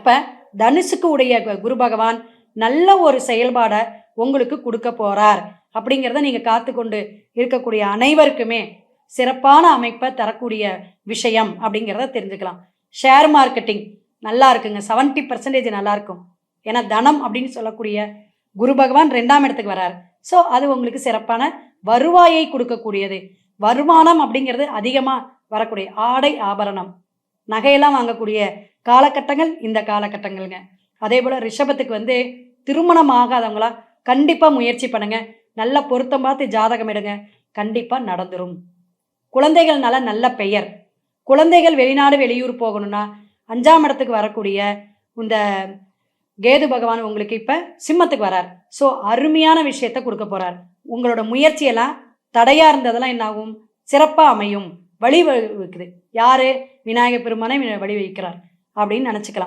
அப்போ தனுசுக்கு உடைய குரு பகவான் நல்ல ஒரு செயல்பாடை உங்களுக்கு கொடுக்க போகிறார் அப்படிங்கிறத நீங்கள் காத்து கொண்டு இருக்கக்கூடிய அனைவருக்குமே சிறப்பான அமைப்பை தரக்கூடிய விஷயம் அப்படிங்கிறத தெரிஞ்சுக்கலாம். ஷேர் மார்க்கெட்டிங் நல்லா இருக்குங்க, 70% நல்லா இருக்கும். ஏன்னா தனம் அப்படின்னு சொல்லக்கூடிய குரு பகவான் 2ஆம் இடத்துக்கு வரார். ஸோ அது உங்களுக்கு சிறப்பான வருவாயை கொடுக்கக்கூடியது. வருமானம் அப்படிங்கிறது அதிகமாக வரக்கூடிய ஆடை ஆபரணம் நகையெல்லாம் வாங்கக்கூடிய காலகட்டங்கள் இந்த காலகட்டங்கள்ங்க. அதே போல் ரிஷபத்துக்கு திருமணம் ஆகாதவங்களா கண்டிப்பாக முயற்சி பண்ணுங்க. நல்ல பொருத்தம் பார்த்து ஜாதகம் எடுங்க, கண்டிப்பாக நடந்துரும். குழந்தைகள்னால நல்ல பெயர். குழந்தைகள் வெளிநாடு வெளியூர் போகணும்னா 5ஆம் இடத்துக்கு வரக்கூடிய இந்த கேது பகவான் உங்களுக்கு இப்போ சிம்மத்துக்கு வரார். ஸோ அருமையான விஷயத்தை கொடுக்க போகிறார். உங்களோட முயற்சியெல்லாம் தடையாக இருந்ததெல்லாம் என்னாகும், சிறப்பாக அமையும். வழி வைக்குது. யார்? விநாயகர் பெருமானை வழி வைக்கிறார் அப்படின்னு நினச்சிக்கலாம்.